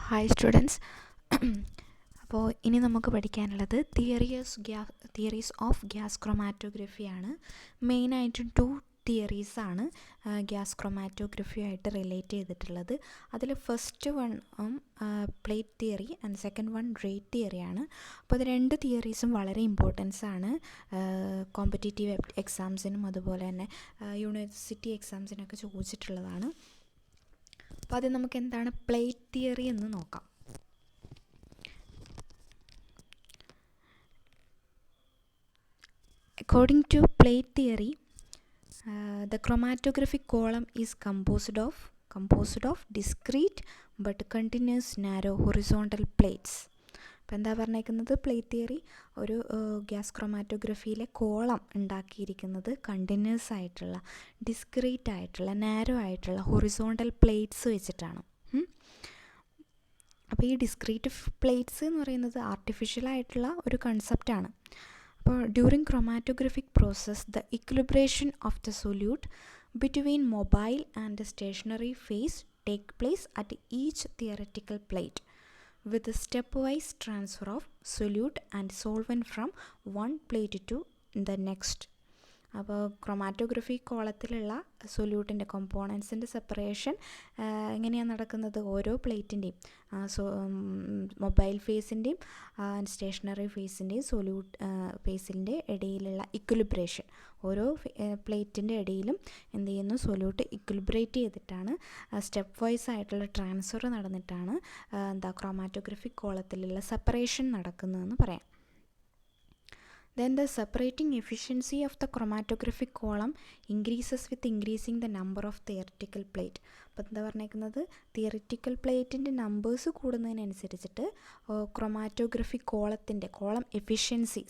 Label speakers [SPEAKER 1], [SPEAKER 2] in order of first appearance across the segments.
[SPEAKER 1] Hi students. അപ്പോൾ ഇനി നമുക്ക് പഠിക്കാനുള്ളത് തിയറീസ് ഓഫ് ഗ്യാസ് ക്രൊമാറ്റോഗ്രഫിയാണ്. മെയിനായിട്ട് 2 തിയറീസാണ് ഗ്യാസ് ക്രൊമാറ്റോഗ്രഫിയായിട്ട് റിലേറ്റ് ചെയ്തിട്ടുള്ളത്. അതിൽ first one plate theory and second one rate തിയറിയാണ്. അപ്പോൾ അത് 2 തിയറീസും വളരെ ഇമ്പോർട്ടൻസ് ആണ് കോമ്പറ്റേറ്റീവ് എക്സാംസിനും അതുപോലെ തന്നെ യൂണിവേഴ്സിറ്റി എക്സാംസിനൊക്കെ ചോദിച്ചിട്ടുള്ളതാണ്. അപ്പോൾ അത് നമുക്ക് എന്താണ് പ്ലേറ്റ് തിയറി എന്ന് നോക്കാം. According to plate theory, the chromatographic column is composed of discrete but continuous narrow horizontal plates. അപ്പോൾ എന്താ പറഞ്ഞേക്കുന്നത്, പ്ലേറ്റ് തിയറി ഒരു ഗ്യാസ് ക്രൊമാറ്റോഗ്രഫിയിലെ കോളം ഉണ്ടാക്കിയിരിക്കുന്നത് കണ്ടിന്യൂസ് ആയിട്ടുള്ള ഡിസ്ക്രീറ്റ് ആയിട്ടുള്ള നാരോ ആയിട്ടുള്ള ഹൊറിസോണ്ടൽ പ്ലേറ്റ്സ് വെച്ചിട്ടാണ്. അപ്പോൾ ഈ ഡിസ്ക്രീറ്റ് പ്ലേറ്റ്സ് എന്ന് പറയുന്നത് ആർട്ടിഫിഷ്യലായിട്ടുള്ള ഒരു കൺസെപ്റ്റാണ്. അപ്പോൾ during chromatographic process the equilibration of the solute between mobile and stationary phase take place at each theoretical plate with a stepwise transfer of solute and solvent from one plate to the next. അപ്പോൾ chromatography കോളത്തിലുള്ള സൊല്യൂട്ടിൻ്റെ കോമ്പോണൻസിൻ്റെ separation എങ്ങനെയാണ് നടക്കുന്നത്, ഓരോ പ്ലേറ്റിൻ്റെയും mobile ഫേസിൻ്റെയും stationery ഫേസിൻ്റെയും solute ഫേസിൻ്റെ ഇടയിലുള്ള equilibration, ഓരോ പ്ലേറ്റിൻ്റെ ഇടയിലും എന്ത് ചെയ്യുന്നു, solute ഇക്വിലിബ്രേറ്റ് ചെയ്തിട്ടാണ് സ്റ്റെപ്പ് വൈസ് ആയിട്ടുള്ള ട്രാൻസ്ഫർ നടന്നിട്ടാണ് ക്രൊമാറ്റോഗ്രഫി കോളത്തിലുള്ള സെപ്പറേഷൻ നടക്കുന്നതെന്ന് പറയാം. Then the separating efficiency of the chromatographic column increases with increasing the number of theoretical plate. അപ്പോൾ എന്താ പറഞ്ഞേക്കുന്നത്, തിയറിറ്റിക്കൽ പ്ലേറ്റിൻ്റെ നമ്പേഴ്സ് കൂടുന്നതിനനുസരിച്ചിട്ട് chromatography column efficiency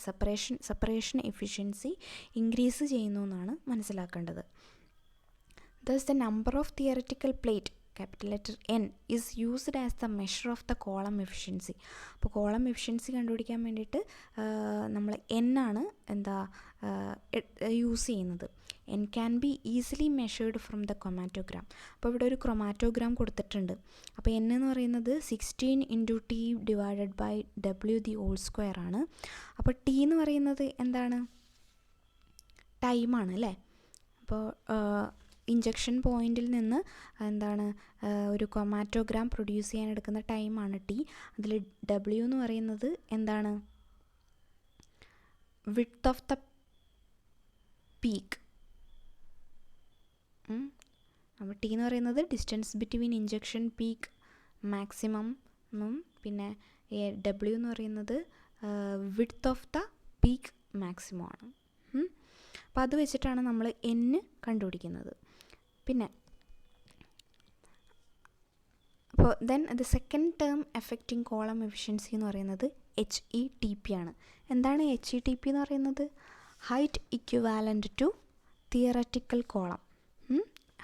[SPEAKER 1] separation efficiency increase ചെയ്യുന്നു എന്നാണ് മനസ്സിലാക്കേണ്ടത്. Thus the number of theoretical plate, capital letter N, is used as the measure of the column efficiency. അപ്പോൾ column efficiency കണ്ടുപിടിക്കാൻ വേണ്ടിയിട്ട് നമ്മൾ N ആണ് യൂസ് ചെയ്യുന്നത്. N can be easily measured from the chromatogram. അപ്പോൾ ഇവിടെ ഒരു ക്രൊമാറ്റോഗ്രാം കൊടുത്തിട്ടുണ്ട്. അപ്പോൾ N എന്ന് പറയുന്നത് 16 × T divided by W the whole square ആണ്. അപ്പോൾ T എന്ന് പറയുന്നത് എന്താണ്, ടൈമാണ് അല്ലേ. അപ്പോൾ ഇഞ്ചക്ഷൻ പോയിന്റിൽ നിന്ന് ഒരു ക്രൊമാറ്റോഗ്രാം പ്രൊഡ്യൂസ് ചെയ്യാൻ എടുക്കുന്ന ടൈമാണ് ടി. അതിൽ W എന്ന് പറയുന്നത് എന്താണ്, വിഡ്ത്ത് ഓഫ് ദ പീക്ക്. അപ്പോൾ ടി എന്ന് പറയുന്നത് distance between injection peak maximum, പിന്നെ W എന്ന് പറയുന്നത് width of the peak maximum ആണ്. അപ്പോൾ അത് വെച്ചിട്ടാണ് നമ്മൾ N കണ്ടുപിടിക്കുന്നത്. പിന്നെ അപ്പോൾ then the second term affecting column efficiency എന്ന് പറയുന്നത് HETP ആണ്. എന്താണ് HETP എന്ന് പറയുന്നത്, height equivalent to theoretical column.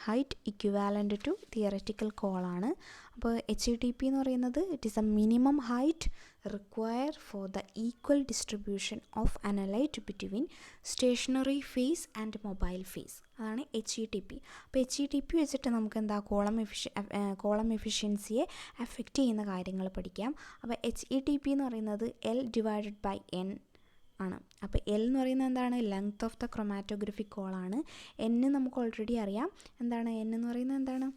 [SPEAKER 1] Height equivalent to theoretical കോളാണ്. അപ്പോൾ HETP എന്ന് പറയുന്നത് it is a minimum height require four the equal distribution of analyte between stationary phase and mobile phase. അതാണ് HETP. അപ്പോൾ HETP വെച്ചിട്ട് നമുക്ക് കോളം എഫിഷ്യൻസിയെ അഫക്റ്റ് ചെയ്യുന്ന കാര്യങ്ങൾ പഠിക്കാം. അപ്പോൾ HETP എന്ന് പറയുന്നത് L/N ആണ്. അപ്പോൾ L എന്ന് പറയുന്നത് എന്താണ്, ലെങ്ത് ഓഫ് ദ ക്രൊമാറ്റോഗ്രഫിക് കോളാണ്. N നമുക്ക് ഓൾറെഡി അറിയാം, എന്താണ് N എന്ന് പറയുന്നത് എന്താണ്,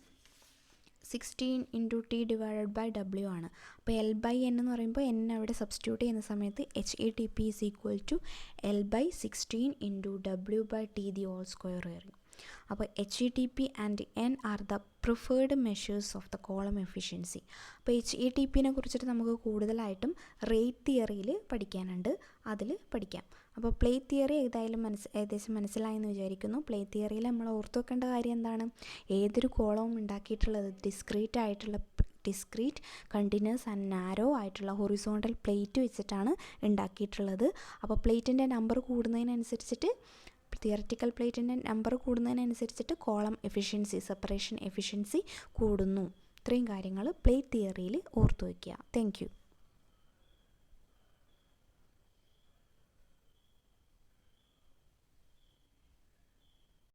[SPEAKER 1] 16 × T ഡിവൈഡഡ് ബൈ W ആണ്. അപ്പോൾ L/N എന്ന് പറയുമ്പോൾ N അവിടെ സബ്സ്റ്റിറ്റ്യൂട്ട് ചെയ്യുന്ന സമയത്ത് HETP is equal to L/16 × W/T the whole square ആയിരിക്കും. അപ്പോൾ HETP and N are the preferred measures of the column efficiency. അപ്പോൾ HETPനെ കുറിച്ചിട്ട് നമുക്ക് കൂടുതലായിട്ടും റേറ്റ് തിയറിയിൽ പഠിക്കാനുണ്ട്, അതിൽ പഠിക്കാം. അപ്പോൾ പ്ലേറ്റ് തിയറി ഏകദേശം മനസ്സിലായെന്ന് വിചാരിക്കുന്നു. പ്ലേറ്റ് തിയറിയിൽ നമ്മൾ ഓർത്ത് വെക്കേണ്ട കാര്യം എന്താണ്, ഏതൊരു കോളവും ഉണ്ടാക്കിയിട്ടുള്ളത് ഡിസ്ക്രീറ്റ് കണ്ടിന്യൂസ് ആൻഡ് നാരോ ആയിട്ടുള്ള ഹൊറിസോണ്ടൽ പ്ലേറ്റ് വെച്ചിട്ടാണ് ഉണ്ടാക്കിയിട്ടുള്ളത്. അപ്പോൾ പ്ലേറ്റിൻ്റെ നമ്പർ കൂടുന്നതിനനുസരിച്ചിട്ട് തിയററ്റിക്കൽ പ്ലേറ്റിൻ്റെ നമ്പർ കൂടുന്നതിനനുസരിച്ചിട്ട് കോളം എഫിഷ്യൻസി സെപ്പറേഷൻ എഫിഷ്യൻസി കൂടുന്നു. ഇത്രയും കാര്യങ്ങൾ പ്ലേറ്റ് തിയറിയിൽ ഓർത്തു വയ്ക്കുക. Thank U.